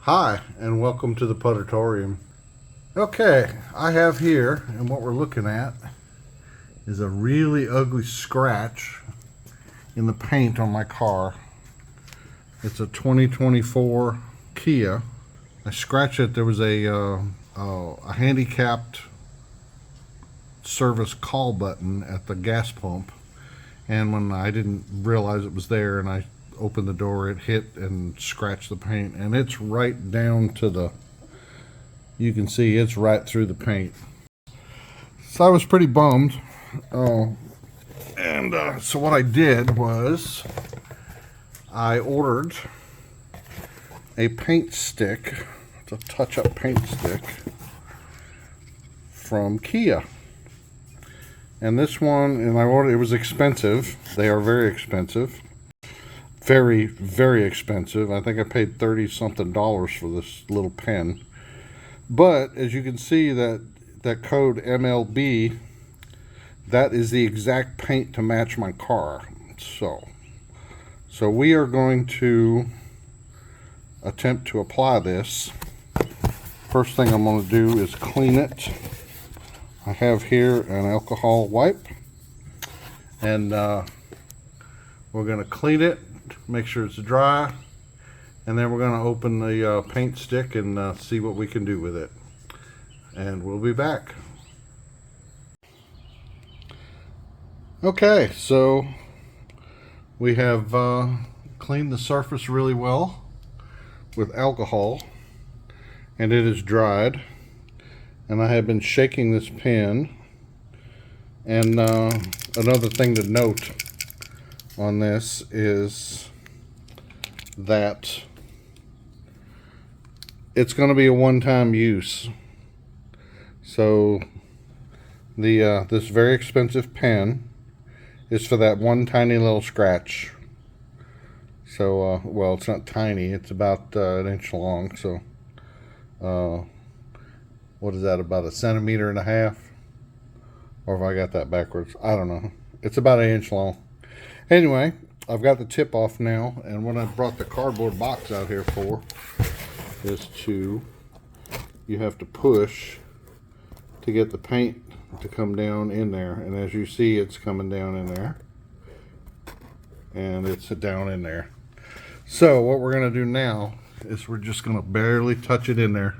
Hi, and welcome to the Puttertorium. Okay, I have here, and what we're looking at is a really ugly scratch in the paint on my car. It's a 2024 Kia. I scratched it. There was a handicapped service call button at the gas pump, and when I didn't realize it was there and I opened the door, it hit and scratched the paint, and it's right down to the, you can see it's right through the paint. So I was pretty bummed. So what I did was I ordered a paint stick. It's a touch-up paint stick from Kia. And this one, and I ordered, it was expensive. They are very expensive. Very, very expensive. I think I paid $30-something for this little pen. But as you can see, that code MLB, that is the exact paint to match my car. So we are going to attempt to apply this. First thing I'm going to do is clean it. I have here an alcohol wipe, and we're going to clean it, make sure it's dry, and then we're going to open the paint stick and see what we can do with it. And we'll be back. Okay, so we have cleaned the surface really well with alcohol, and it is dried. And I have been shaking this pen. And another thing to note on this is that it's going to be a one-time use. So this very expensive pen is for that one tiny little scratch. So well, it's not tiny, it's about an inch long. So what is that, about 1.5 centimeters? Or if I got that backwards, I don't know. It's about 1 inch long. Anyway, I've got the tip off now, and what I brought the cardboard box out here for is you have to push to get the paint to come down in there. And as you see, it's coming down in there. And it's down in there. So what we're going to do now is we're just going to barely touch it in there.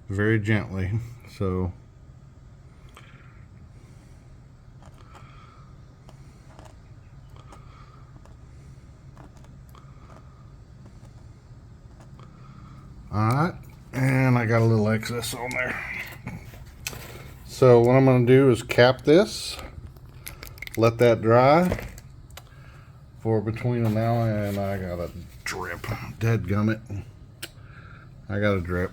Very gently. So alright, and I got a little excess on there. So what I'm going to do is cap this, let that dry for between an hour, and I got a drip. Dadgummit, I got a drip.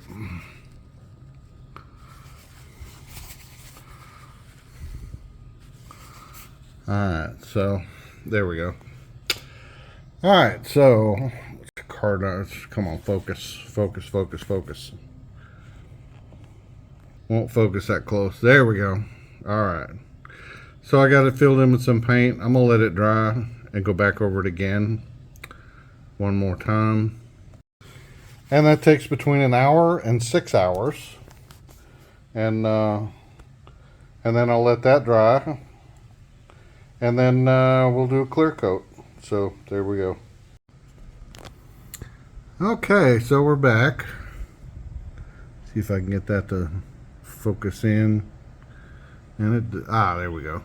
Alright, so there we go. Alright, so come on, focus. Won't focus that close. There we go. Alright, so I got it filled in with some paint. I'm gonna let it dry and go back over it again one more time, and that takes between an hour and 6 hours, and then I'll let that dry, and then we'll do a clear coat. So there we go. Okay, so we're back. See if I can get that to focus in. And there we go.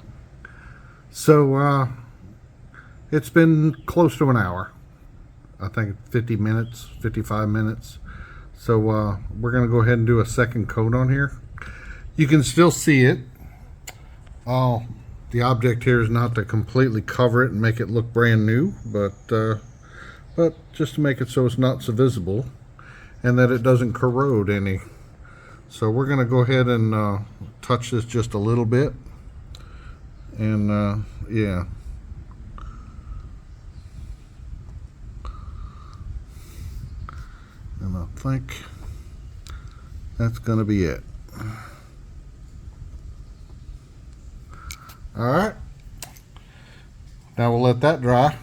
So it's been close to an hour. I think 50 minutes, 55 minutes. So we're going to go ahead and do a second coat on here. You can still see it. The object here is not to completely cover it and make it look brand new, but just to make it so it's not so visible and that it doesn't corrode any. So we're going to go ahead and touch this just a little bit, and yeah. And I think that's going to be it. Alright, now we'll let that dry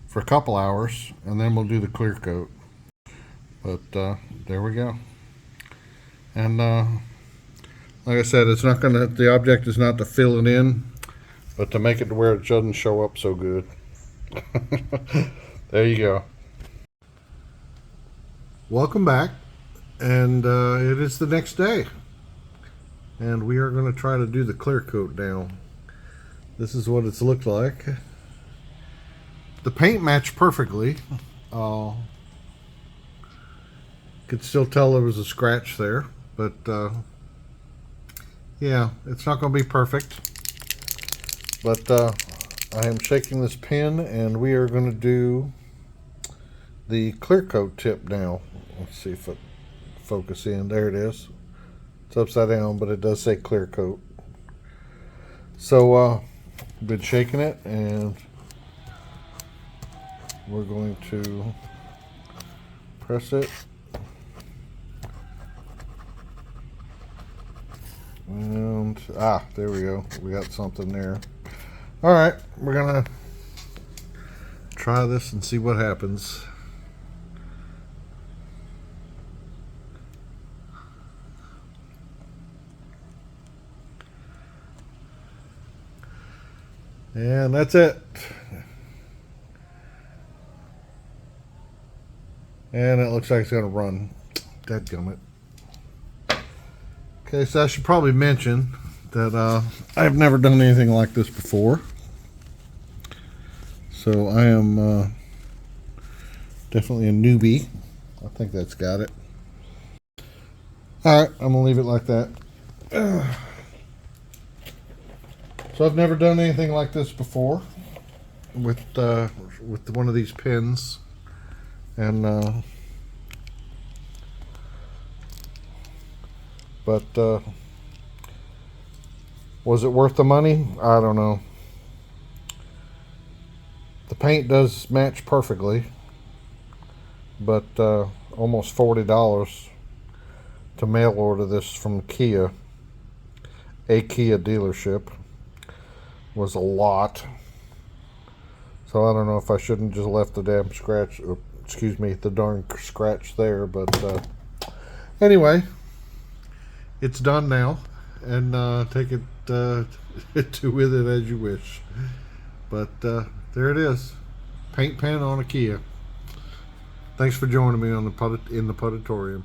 for a couple hours, and then we'll do the clear coat. But there we go. And like I said, it's not gonna. The object is not to fill it in, but to make it to where it doesn't show up so good. There you go. Welcome back, and it is the next day, and we are going to try to do the clear coat now. This is what it's looked like. The paint matched perfectly. Could still tell there was a scratch there, but yeah, it's not going to be perfect. But I am shaking this pen, and we are going to do the clear coat tip now. Let's see if it focus in. There it is. It's upside down, but it does say clear coat. So been shaking it, and we're going to press it. And there we go. We got something there. All right, we're gonna try this and see what happens. And that's it. And it looks like it's going to run. Dadgummit. Okay, so I should probably mention that I've never done anything like this before. So I am definitely a newbie. I think that's got it. Alright, I'm going to leave it like that. So I've never done anything like this before with one of these pins, and but was it worth the money? I don't know. The paint does match perfectly, but almost $40 to mail order this from Kia, a Kia dealership, was a lot. So I don't know if I shouldn't just left the damn scratch, or, excuse me, the darn scratch there. But anyway, it's done now, and take it to with it as you wish. But there it is, paint pen on a Kia. Thanks for joining me on in the Puttatorium.